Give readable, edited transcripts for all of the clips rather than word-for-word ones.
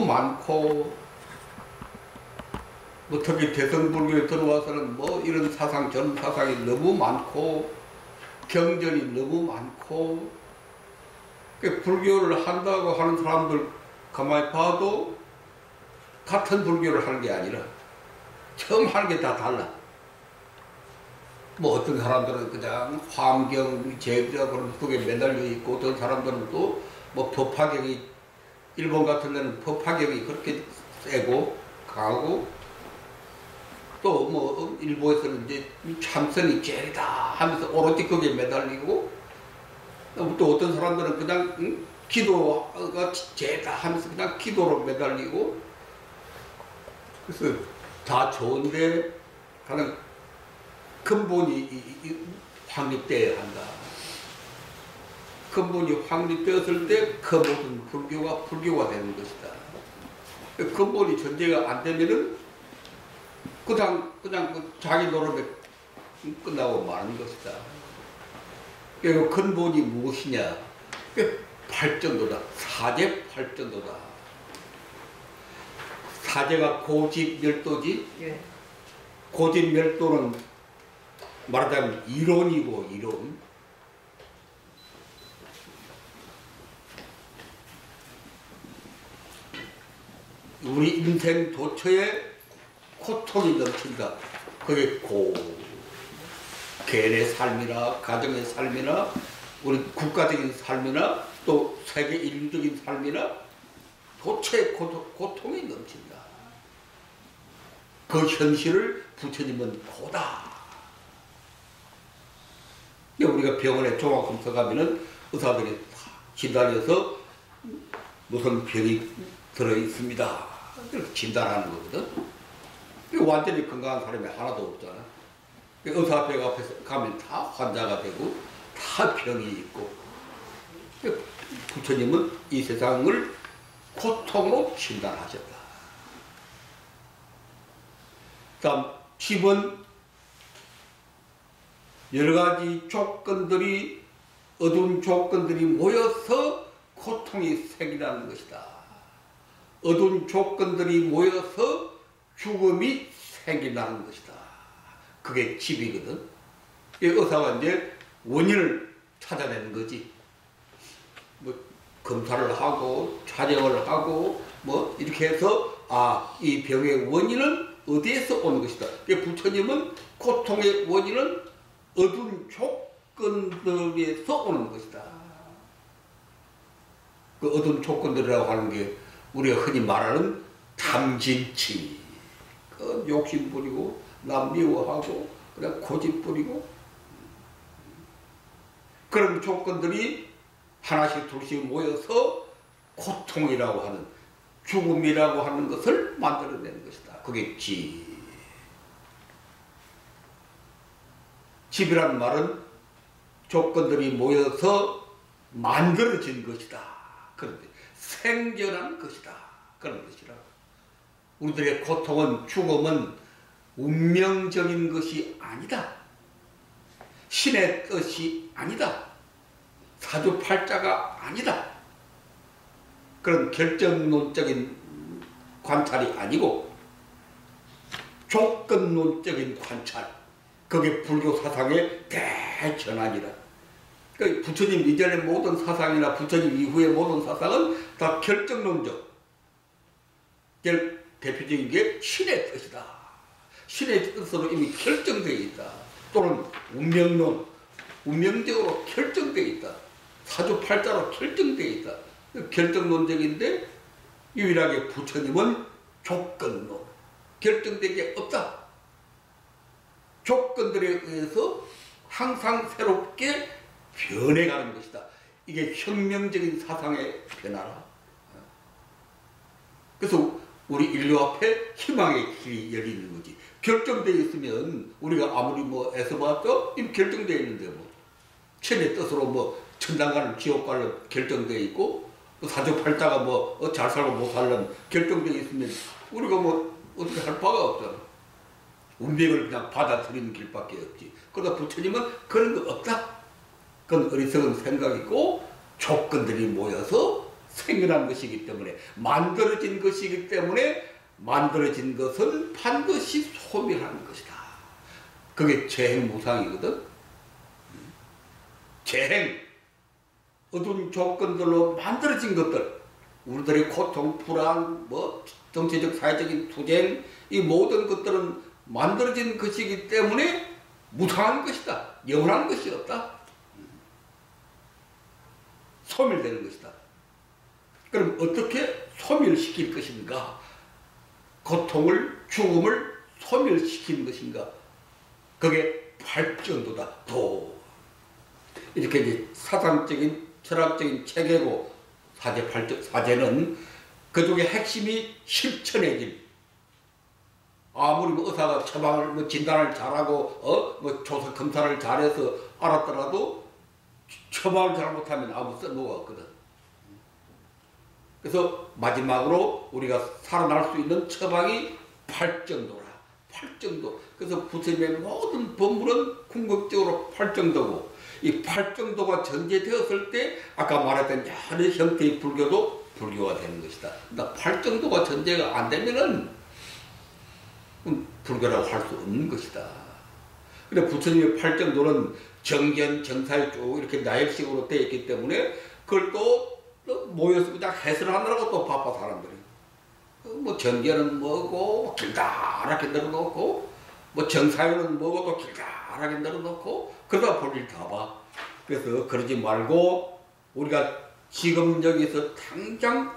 많고, 뭐 특히 대성불교에 들어와서는 뭐 이런 사상 저런 사상이 너무 많고 경전이 너무 많고, 불교를 한다고 하는 사람들 가만히 봐도 같은 불교를 하는 게 아니라 처음 하는 게 다 달라. 뭐 어떤 사람들은 그냥 환경, 제자 그런 속에 매달려 있고, 어떤 사람들은 또 뭐 법화경이, 일본 같은 데는 법화경이 그렇게 세고 강하고, 또 뭐 일본에서는 이제 참선이 제일이다 하면서 오로지 거기에 매달리고, 또 어떤 사람들은 그냥 기도가 제일이다 하면서 그냥 기도로 매달리고. 그래서 다 좋은데 가장 근본이 확립되어야 한다. 근본이 확립되었을 때 그 모든 불교가 되는 것이다. 근본이 전제가 안 되면은 그냥 자기 노름에 끝나고 마는 것이다. 그리고 근본이 무엇이냐? 팔전도다. 사제 팔전도다. 사제가 고집멸도지. 예. 고집멸도는 말하자면 이론이고, 이론. 우리 인생 도처에 고통이 넘친다. 그게 개인의 삶이나 가정의 삶이나 우리 국가적인 삶이나 또 세계 인류적인 삶이나 도처에 고통이 넘친다. 그 현실을 부처님은 고다. 우리가 병원에 종합검사 가면은 의사들이 진단해서 무슨 병이 들어있습니다. 이렇게 진단하는 거거든. 완전히 건강한 사람이 하나도 없잖아. 의사 앞에 가면 다 환자가 되고 다 병이 있고. 부처님은 이 세상을 고통으로 진단하셨다. 다음 집은 여러 가지 조건들이, 어두운 조건들이 모여서 고통이 생기는 것이다. 어두운 조건들이 모여서 죽음이 생긴다는 것이다. 그게 집이거든. 의사가 이제 원인을 찾아내는 거지. 뭐 검사를 하고 촬영을 하고 뭐 이렇게 해서 이 병의 원인은 어디에서 오는 것이다. 부처님은 고통의 원인은 어두운 조건들에서 오는 것이다. 그 어두운 조건들이라고 하는 게 우리가 흔히 말하는 탐진치, 욕심 부리고 남 미워하고 그냥 고집 부리고, 그런 조건들이 하나씩 둘씩 모여서 고통이라고 하는, 죽음이라고 하는 것을 만들어내는 것이다. 그게 집. 집이란 말은 조건들이 모여서 만들어진 것이다. 그런데 생겨난 것이다. 그런 것이라. 우리들의 고통은, 죽음은 운명적인 것이 아니다. 신의 뜻이 아니다. 사주팔자가 아니다. 그런 결정론적인 관찰이 아니고 조건론적인 관찰. 그게 불교 사상의 대전환이라. 그러니까 부처님 이전의 모든 사상이나 부처님 이후의 모든 사상은 다 결정론적. 대표적인 게 신의 뜻이다. 신의 뜻으로 이미 결정되어 있다. 또는 운명론, 운명적으로 결정되어 있다. 사주팔자로 결정되어 있다. 결정론적인데 유일하게 부처님은 조건론. 결정된 게 없다. 조건들에 의해서 항상 새롭게 변해가는 것이다. 이게 혁명적인 사상의 변화라. 그래서 우리 인류 앞에 희망의 길이 열리는 거지. 결정되어 있으면 우리가 아무리 뭐 애써봤자 이미 결정되어 있는데, 뭐 천의 뜻으로 뭐 천당 가는 지옥 가는 결정되어 있고, 사주팔자가 뭐 잘 살고 못 살는 결정되어 있으면 우리가 뭐 어떻게 할 바가 없잖아. 운명을 그냥 받아들이는 길밖에 없지. 그러다 부처님은 그런 거 없다. 그건 어리석은 생각이고 조건들이 모여서 생겨난 것이기 때문에, 만들어진 것이기 때문에, 만들어진 것은 반드시 소멸하는 것이다. 그게 재행무상이거든. 재행, 어두운 조건들로 만들어진 것들, 우리들의 고통, 불안, 정치적, 사회적인 투쟁, 이 모든 것들은 만들어진 것이기 때문에 무상한 것이다. 영원한 것이 없다. 소멸되는 것이다. 그럼 어떻게 소멸시킬 것인가? 고통을, 죽음을 소멸시키는 것인가? 그게 발전도다. 도. 이렇게 이제 사상적인, 철학적인 체계고, 사제는 그중에 핵심이 실천의 길. 아무리 의사가 처방을, 진단을 잘하고, 조사 검사를 잘해서 알았더라도 처방을 잘못하면 아무 쓸모가 없거든. 그래서 마지막으로 우리가 살아날 수 있는 처방이 팔정도라. 팔정도. 그래서 부처님의 모든 법문은 궁극적으로 팔정도고, 이 팔정도가 전제되었을 때 아까 말했던 여러 형태의 불교도 불교가 되는 것이다. 그러니까 팔정도가 전제가 안 되면은 불교라고 할 수 없는 것이다. 근데 부처님의 팔정도는 정견, 정사에 쭉 이렇게 나열식으로 되어 있기 때문에 그걸 또 모여서 그냥 해설하느라고 또 바빠 사람들이. 정견은 뭐고 길다랗게 늘어놓고, 정사에는 뭐고 또 길다랗게 늘어놓고, 그러다 볼일 다 봐. 그래서 그러지 말고 우리가 지금 여기서 당장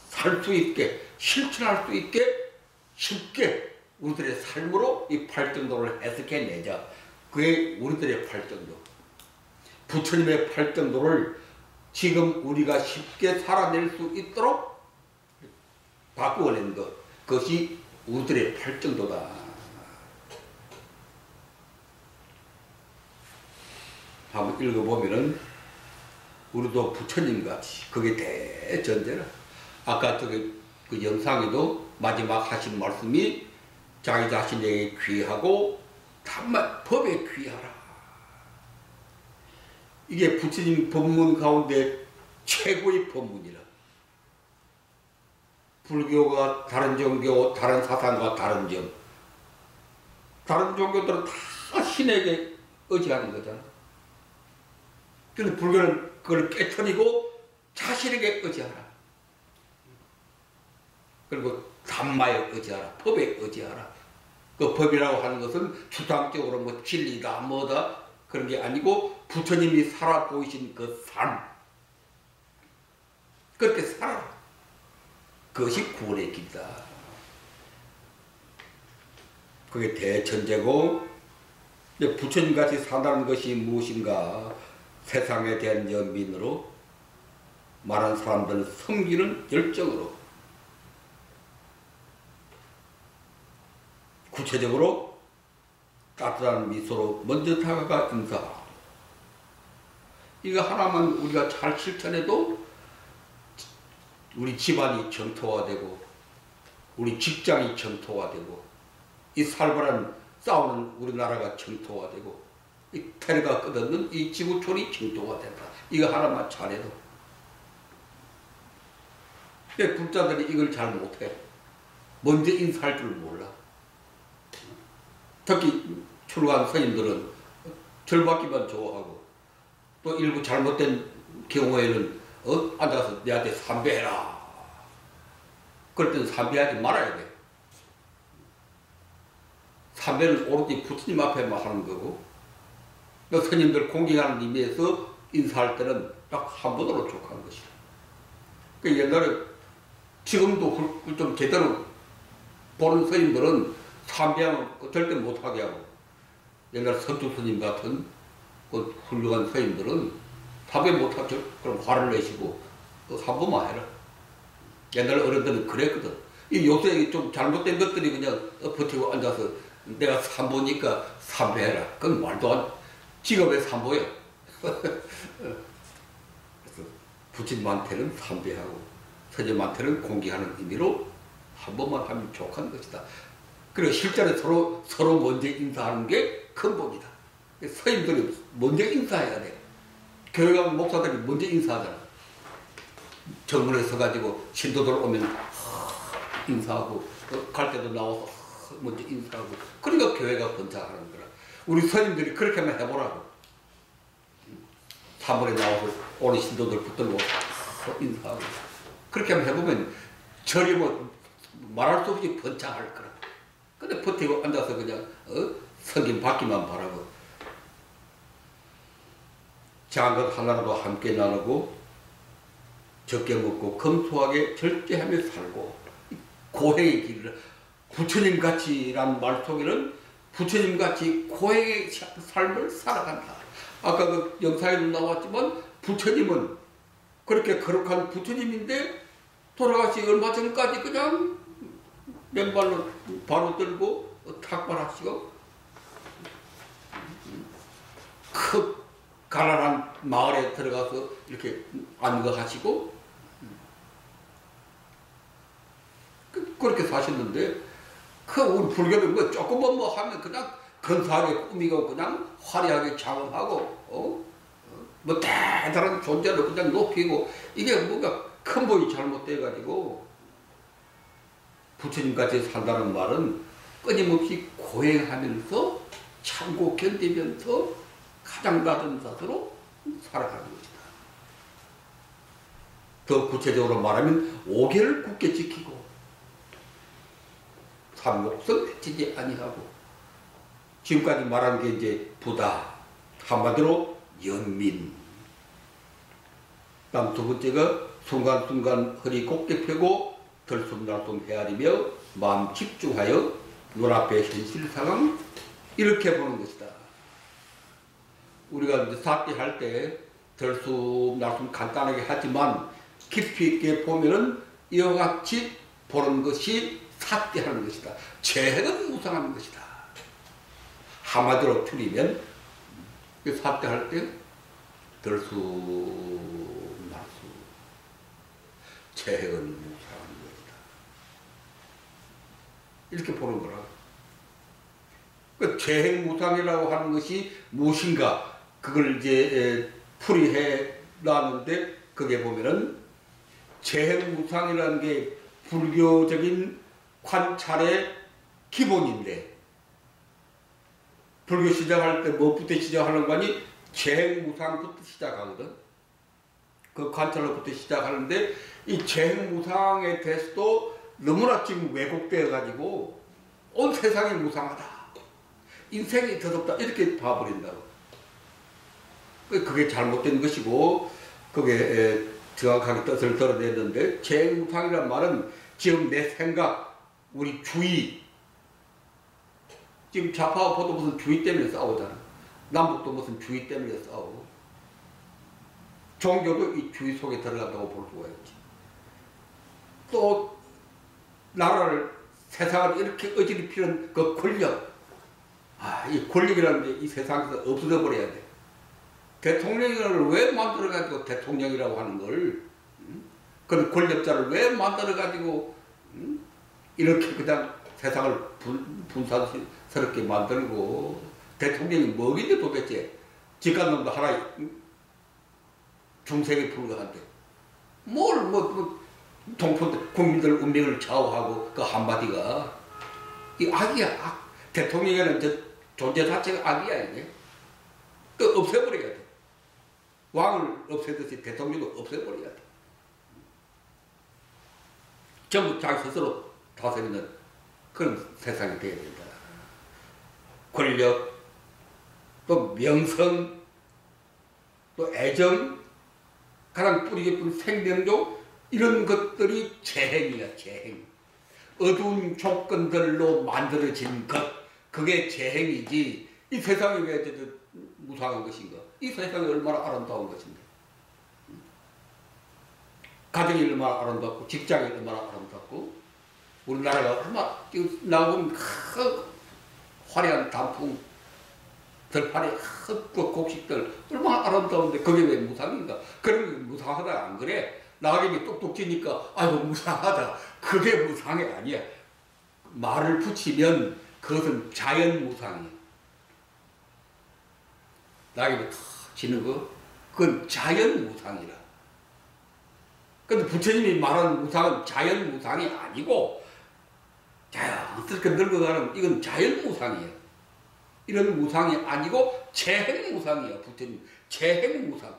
살 수 있게, 실천할 수 있게 쉽게 우리들의 삶으로 이 팔정도를 해석해내자. 그게 우리들의 팔정도. 부처님의 팔정도를 지금 우리가 쉽게 살아낼 수 있도록 바꾸어낸 것, 그것이 우리들의 팔정도다. 한번 읽어보면은 우리도 부처님같이, 그게 대전제라. 아까 그 영상에도 마지막 하신 말씀이 자기 자신에게 귀하고 다만 법에 귀하라. 이게 부처님 법문 가운데 최고의 법문이라. 불교가 다른 종교, 다른 사상과 다른 점. 다른 종교들은 다 신에게 의지하는 거잖아. 근데 불교는 그걸 깨트리고 자신에게 의지하라. 그리고 담마에 의지하라. 법에 의지하라. 그 법이라고 하는 것은 추상적으로 진리다 뭐다 그런 게 아니고 부처님이 살아 보이신 그 삶. 그렇게 살아라. 그것이 구원의 길이다. 그게 대천재고, 부처님같이 산다는 것이 무엇인가? 세상에 대한 연민으로, 많은 사람들을 섬기는 열정으로, 구체적으로 따뜻한 미소로 먼저 다가가 인사하라. 이거 하나만 우리가 잘 실천해도 우리 집안이 정토화되고, 우리 직장이 정토화되고, 이 살벌한 싸우는 우리나라가 정토화되고, 이 테러가 끝없는 이 지구촌이 정토화된다. 이거 하나만 잘해도. 근데 불자들이 이걸 잘 못해. 먼저 인사할 줄 몰라. 특히 출가한 스님들은 절받기만 좋아하고, 또 일부 잘못된 경우에는 앉아서 내한테 삼배해라. 그럴 때는 삼배하지 말아야 돼. 삼배는 오로지 부처님 앞에만 하는 거고, 스님들 공경하는 의미에서 인사할 때는 딱 한 번으로 족한 것이다. 그 옛날에, 지금도 좀 제대로 보는 스님들은 삼배하면 절대 못하게 하고, 옛날 선주 스님 같은 그 훌륭한 스님들은 삼배 못하죠. 그럼 화를 내시고 한 번만 해라. 옛날 어른들은 그랬거든. 이 요새 좀 잘못된 것들이 그냥 버티고 앉아서 내가 삼보니까 삼배해라. 그건 말도 안, 직업의 삼보야. 그래서 부처님한테는 삼배하고 스님한테는 공경하는 의미로 한 번만 하면 족한 것이다. 그리고 실제로 서로 먼저 인사하는 게 근본이다. 스님들이 먼저 인사해야 돼. 교회관 목사들이 먼저 인사하잖아. 정문에 서가지고 신도들 오면 인사하고 갈 때도 나와서 먼저 인사하고 그러니까 교회가 번창하는 거라. 우리 스님들이 그렇게 한번 해보라고. 사물에 나와서 오는 신도들 붙들고 인사하고 그렇게 한번 해보면 절이 뭐 말할 수 없이 번창할 거라. 근데 버티고 앉아서 그냥 성김 받기만 바라고 작은 것 하나라도 함께 나누고 적게 먹고 검소하게 절제하며 살고 고행의 길을 부처님같이란 말 속에는 부처님같이 고행의 삶을 살아간다. 아까 그 영상에도 나왔지만 부처님은 그렇게 거룩한 부처님인데 돌아가시 얼마 전까지 그냥 맨발로 바로 들고 탁발하시고 큰 가난한 마을에 들어가서 이렇게 안거하시고 그렇게 사셨는데 그 우리 불교는 뭐 조금만 뭐 하면 그냥 근사하게 꾸미고 그냥 화려하게 장엄하고 뭐 대단한 존재를 그냥 높이고 이게 뭔가 근본이 잘못돼 가지고 부처님같이 산다는 말은 끊임없이 고행하면서 참고 견디면서 가장 낮은 자세로 살아가는 것이다. 더 구체적으로 말하면 오계를 굳게 지키고 삼독성 해치지 아니하고 지금까지 말한 게 이제 부다 한마디로 연민. 다음 두 번째가 순간순간 허리 곧게 펴고 들숨날숨 헤아리며 마음 집중하여 눈앞의 현실 상황 이렇게 보는 것이다. 우리가 이제 사띠 할 때 들숨날숨 간단하게 하지만 깊이 있게 보면은 이와 같이 보는 것이 사띠하는 것이다. 재행은 무상하는 것이다. 한마디로 틀리면 사띠할 때 들숨날숨 재행은 무상하는 것이다. 이렇게 보는 거라. 그 재행무상이라고 하는 것이 무엇인가 그걸 이제 풀이해 놨는데 그게 보면은 재행무상이라는 게 불교적인 관찰의 기본인데 불교 시작할 때 뭐부터 시작하는 거니? 재행무상부터 시작하거든. 그 관찰로부터 시작하는데 이 재행무상에 대해서도 너무나 지금 왜곡되어 가지고 온 세상이 무상하다. 인생이 더럽다. 이렇게 봐버린다고. 그게 잘못된 것이고 그게 정확하게 뜻을 드러냈는데 재행무상이란 말은 지금 내 생각, 우리 주의 지금 좌파와 보도 무슨 주의 때문에 싸우잖아. 남북도 무슨 주의 때문에 싸우고 종교도 이 주의 속에 들어간다고 볼 수가 있지. 또 나라를 세상을 이렇게 어지럽히는 그 권력 이 권력이라는 게 이 세상에서 없어져 버려야 돼. 대통령을 왜 만들어가지고 대통령이라고 하는 걸 그런 권력자를 왜 만들어가지고 이렇게 그냥 세상을 분산스럽게 만들고 대통령이 뭐긴데 도대체 직간놈도 하나의 중생에 불과한데 뭘 동포 국민들 운명을 좌우하고 그 한마디가 이 악이야. 악. 대통령이라는 저 존재 자체가 악이야. 이게 또 없애버려야 돼. 왕을 없애듯이 대통령도 없애버려야 돼. 전부 자기 스스로 다스리는 그런 세상이 되어야 된다. 권력, 또 명성, 또 애정, 가장 뿌리 깊은 생명력 이런 것들이 재행이야. 재행. 어두운 조건들로 만들어진 것 그게 재행이지 이 세상이 왜 무상한 것인가. 이 세상이 얼마나 아름다운 것인데 가정이 얼마나 아름답고 직장이 얼마나 아름답고 우리나라가 얼마나 나오면 화려한 단풍 들판에 곡식들 얼마나 아름다운데 그게 왜 무상인가. 그런 게 무상하다 안 그래. 나가기 똑똑 지니까 아이고 무상하다. 그게 무상이 아니야. 말을 붙이면 그것은 자연무상이야. 나가기 탁 지는 거 그건 자연무상이라. 근데 부처님이 말하는 무상은 자연 무상이 아니고 자연스럽게 늙어가는 이건 자연 무상이에요. 이런 무상이 아니고 재행 무상이에요. 부처님 재행 무상.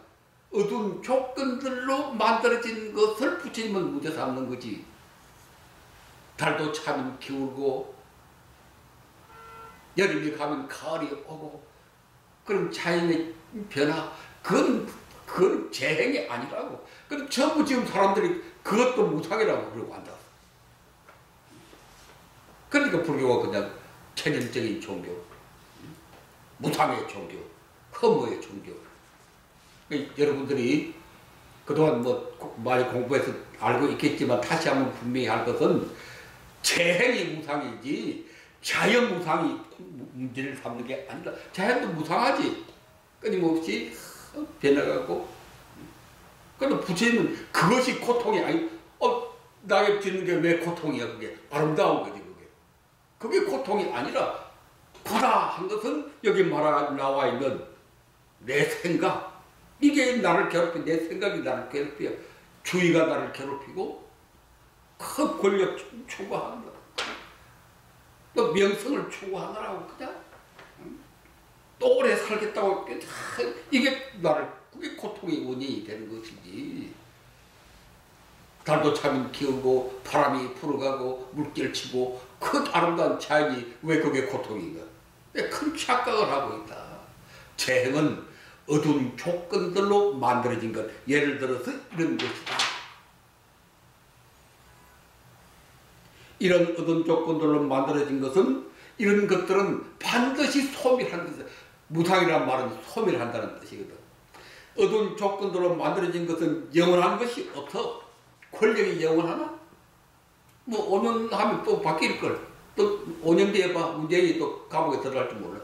어두운 조건들로 만들어진 것을 부처님은 무대 삼는 거지. 달도 차면 기울고 여름이 가면 가을이 오고 그럼 자연의 변화 그건 재행이 아니라고. 근데 전부 지금 사람들이 그것도 무상이라고 그러고 한다. 그러니까 불교가 그냥 체질적인 종교, 무상의 종교, 허무의 종교. 여러분들이 그동안 뭐 많이 공부해서 알고 있겠지만 다시 한번 분명히 할 것은 재행이 무상이지 자연 무상이 문제를 삼는 게 아니다. 자연도 무상하지. 끊임없이 변해가고. 그런데 부처님은 그것이 고통이 아니, 낙엽 지는 게 왜 고통이야, 그게. 아름다운 거지, 그게. 그게 고통이 아니라, 고라한 것은 여기 나와 있는 내 생각. 이게 나를 괴롭혀. 내 생각이 나를 괴롭혀. 주의가 나를 괴롭히고, 큰 권력 추구하는 거. 또 명성을 추구하느라고 그냥 또 오래 살겠다고 이게 그게 고통의 원인이 되는 것이지. 달도 차면 기울고 바람이 불어가고 물결 치고 그 아름다운 자연이 왜 그게 고통인가? 큰 착각을 하고 있다. 재행은 어두운 조건들로 만들어진 것. 예를 들어서 이런 것이다. 이런 어두운 조건들로 만들어진 것은 이런 것들은 반드시 소멸하는 것이다. 무상이라는 말은 소멸한다는 뜻이거든. 어두운 조건들로 만들어진 것은 영원한 것이 없어. 권력이 영원하나? 뭐 5년 하면 또 바뀔걸. 또 5년 뒤에 봐. 문재인이 또 감옥에 들어갈 줄 몰라.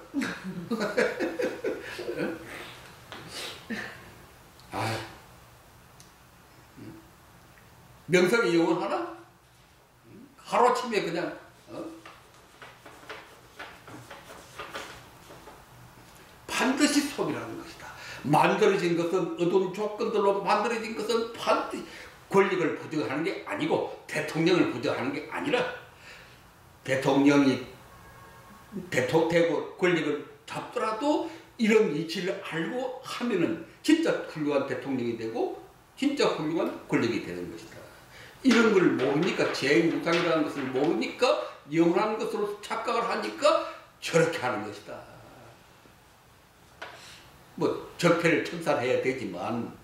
명성이 영원하나? 하루아침에 그냥 반드시 소멸하는 것이다. 만들어진 것은 어두운 조건들로 만들어진 것은 반드시 권력을 부정하는 게 아니고 대통령을 부정하는 게 아니라 대통령이 되고 권력을 잡더라도 이런 이치를 알고 하면은 진짜 훌륭한 대통령이 되고 진짜 훌륭한 권력이 되는 것이다. 이런 걸 모르니까 재무상이라는 것을 모르니까 영원한 것으로 착각을 하니까 저렇게 하는 것이다. 뭐 적폐를 청산해야 되지만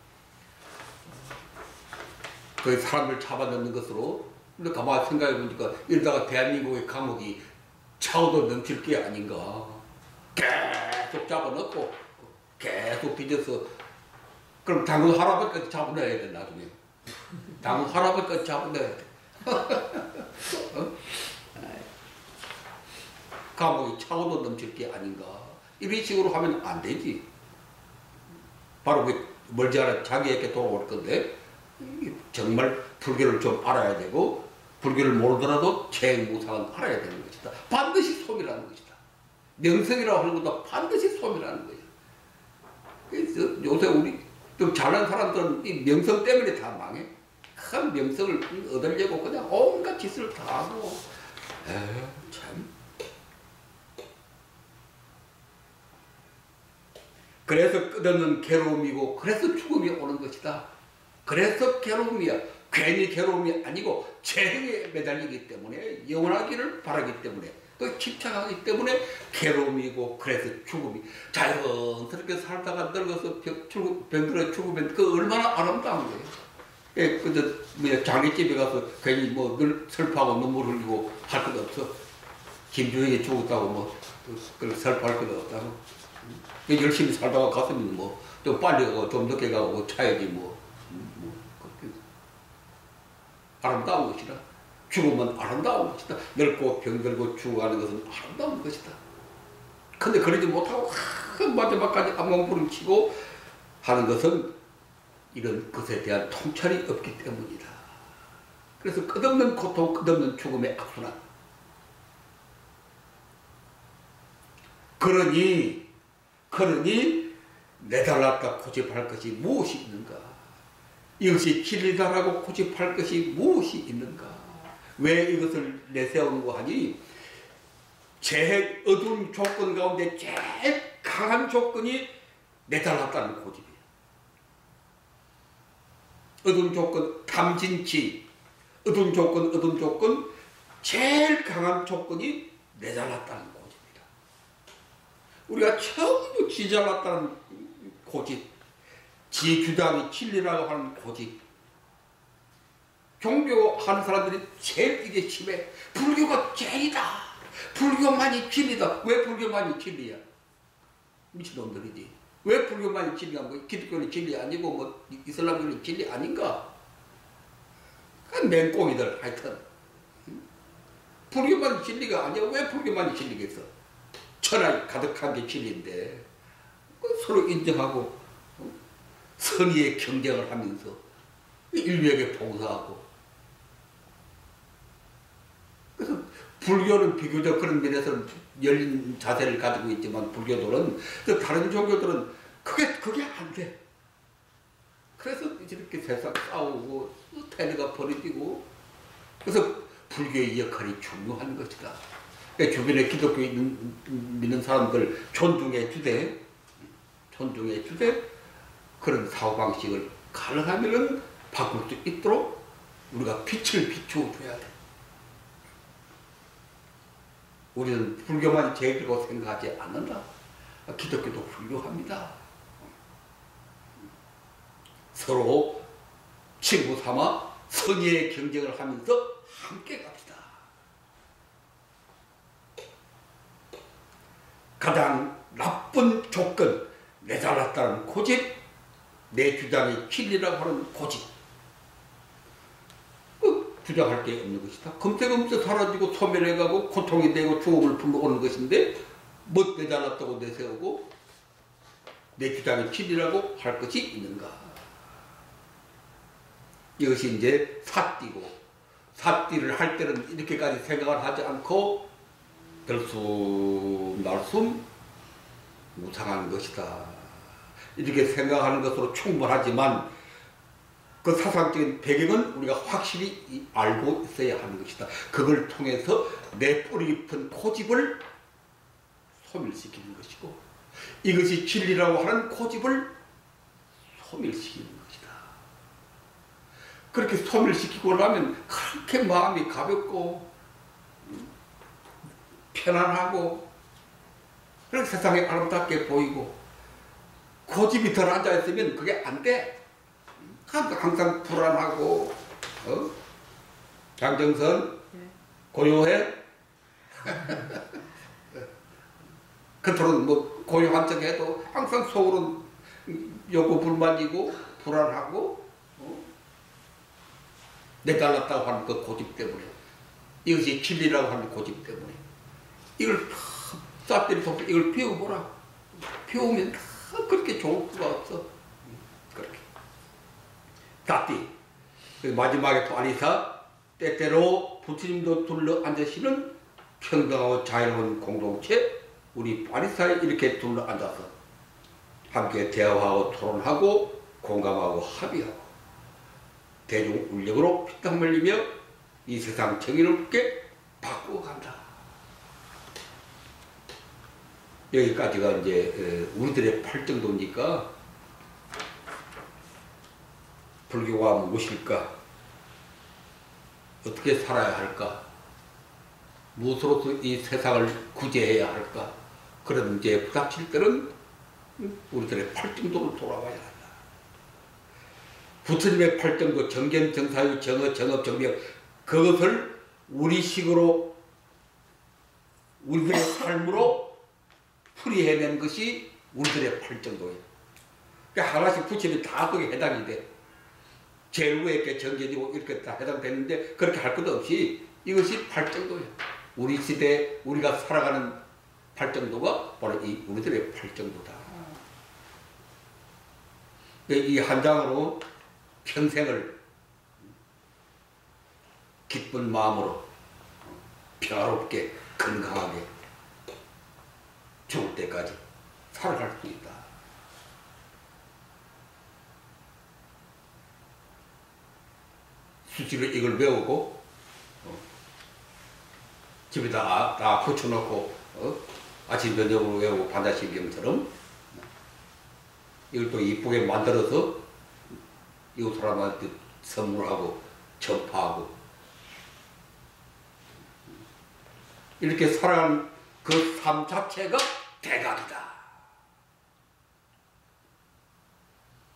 그 사람을 잡아넣는 것으로. 근데 가만히 생각해 보니까 이러다가 대한민국의 감옥이 차고도 넘칠 게 아닌가. 계속 잡아넣고 계속 뒤져서 그럼 당근 할아버지까지 잡아넣어야 돼. 나중에 당근 할아버지까지 잡아넣어야 돼. 감옥이 차고도 넘칠 게 아닌가. 이런 식으로 하면 안 되지. 바로 그 멀지 않아 자기에게 돌아올 건데 정말 불교를 좀 알아야 되고 불교를 모르더라도 재무상은 알아야 되는 것이다. 반드시 소멸하는 것이다. 명성이라고 하는 것도 반드시 소멸하는 것이다. 그래서 요새 우리 좀 잘난 사람들은 이 명성 때문에 다 망해. 큰 명성을 얻으려고 그냥 온갖 짓을 다 하고. 참. 그래서 끝없는 괴로움이고 그래서 죽음이 오는 것이다. 그래서 괴로움이야. 괜히 괴로움이 아니고 재행에 매달리기 때문에 영원하기를 바라기 때문에 그 집착하기 때문에 괴로움이고 그래서 죽음이. 자연스럽게 살다가 늙어서 병들어 죽으면 그 얼마나 아름다운 거예요. 예, 근데 장례집에 가서 괜히 뭐 늘 슬퍼하고 눈물 흘리고 할 것 없어. 김주영이 죽었다고 뭐 그걸 슬퍼할 것 없다고. 열심히 살다가 갔으면 뭐 좀 빨리 가고 좀 늦게 가고 뭐 차야지 뭐 아름다운 것이다. 죽으면 아름다운 것이다. 늙고 병들고 죽어가는 것은 아름다운 것이다. 근데 그러지 못하고 마지막까지 암몽부림치고 하는 것은 이런 것에 대한 통찰이 없기 때문이다. 그래서 끝없는 고통, 끝없는 죽음의 악순환. 그러니 내달랐다 고집할 것이 무엇이 있는가? 이것이 진리다라고 고집할 것이 무엇이 있는가? 왜 이것을 내세우는가 하니 제일 어두운 조건 가운데 제일 강한 조건이 내달랐다는 고집이에요. 어두운 조건, 탐진치, 어두운 조건, 제일 강한 조건이 내달랐다는 고집이다. 우리가 전부 지잘났다는 고집, 지 주장이 진리라고 하는 고집. 종교하는 사람들이 제일 이게 심해. 불교가 제일이다. 불교만이 진리다. 왜 불교만이 진리야? 미친놈들이지. 왜 불교만이 진리야? 뭐 기독교는 진리 아니고 뭐 이슬람교는 진리 아닌가? 그 맹꽁이들 하여튼. 불교만이 진리가 아니야. 왜 불교만이 진리겠어? 천하에 가득한 게 진리인데 서로 인정하고 선의의 경쟁을 하면서 인류에게 봉사하고. 그래서 불교는 비교적 그런 면에서는 열린 자세를 가지고 있지만 불교들은 다른 종교들은 그게 안 돼. 그래서 이렇게 세상 싸우고 태리가 벌어지고. 그래서 불교의 역할이 중요한 것이다. 주변에 기독교 믿는 사람들 존중해 주되 그런 사고방식을 가능하면 바꿀 수 있도록 우리가 빛을 비추어줘야 돼. 우리는 불교만 제일이라고 생각하지 않는다. 기독교도 훌륭합니다. 서로 친구 삼아 선의의 경쟁을 하면서 함께 갑시다. 가장 나쁜 조건, 내달랐다는 고집, 내 주장이 진리라고 하는 고집. 주장할 게 없는 것이다. 금세금세 사라지고 소멸해가고 고통이 되고 죽음을 불러오는 것인데 뭐 내달랐다고 내세우고 내 주장이 진리라고 할 것이 있는가. 이것이 이제 사띠고, 사띠를 할 때는 이렇게까지 생각을 하지 않고 들숨날숨 무상한 것이다. 이렇게 생각하는 것으로 충분하지만 그 사상적인 배경은 우리가 확실히 알고 있어야 하는 것이다. 그걸 통해서 내 뿌리 깊은 고집을 소멸시키는 것이고 이것이 진리라고 하는 고집을 소멸시키는 것이다. 그렇게 소멸시키고 나면 그렇게 마음이 가볍고 편안하고 그렇게 세상에 아름답게 보이고 고집이 덜 앉아있으면 그게 안 돼. 항상 불안하고 장정선 고요해. 겉으로는 뭐 고요한 척 해도 항상 속으로는 욕구 불만이고 불안하고 내달랐다고 하는 그 고집 때문에 이것이 진리라고 하는 고집 때문에 이걸 싹들이 속에 이걸 피워보라. 피우면 그렇게 좋을 수가 없어. 그렇게. 다띠. 마지막에 또 아리사. 때때로 부처님도 둘러 앉으시는 평등하고 자유로운 공동체. 우리 아리사에 이렇게 둘러 앉아서 함께 대화하고 토론하고 공감하고 합의하고 대중 울력으로 피땀 흘리며 이 세상 정의롭게 바꾸어간다. 여기까지가 이제 우리들의 팔정도니까 불교가 무엇일까? 어떻게 살아야 할까? 무엇으로서 이 세상을 구제해야 할까? 그런 문제에 부닥칠 때는 우리들의 팔정도로 돌아와야 한다. 부처님의 팔정도 정견, 정사유, 정어, 정업, 정명 그것을 우리식으로 우리들의 삶으로 풀이해낸 것이 우리들의 팔정도예요. 그러니까 하나씩 붙이면 다 거기에 해당이 돼. 제일 위에 게 정견이고 이렇게 다 해당되는데 그렇게 할 것도 없이 이것이 팔정도예요. 우리 시대 우리가 살아가는 팔정도가 바로 이 우리들의 팔정도다. 이 한 장으로 평생을 기쁜 마음으로 평화롭게 건강하게 죽을 때까지 살아갈 수 있다. 수시로 이걸 외우고 집에다 다 붙여놓고 아침 저녁으로 외우고 반자신경처럼 이걸 또 이쁘게 만들어서 이웃 사람한테 선물하고 전파하고 이렇게 살아가는 그 삶 자체가 대각이다.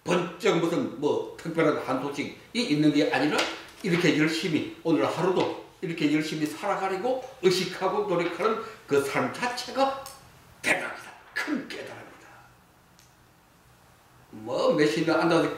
번쩍 무슨 뭐 특별한 한 소식이 있는 게 아니라 이렇게 열심히 오늘 하루도 이렇게 열심히 살아가려고 의식하고 노력하는 그 삶 자체가 대각이다. 큰 깨달음이다. 뭐 몇십 년 앉아서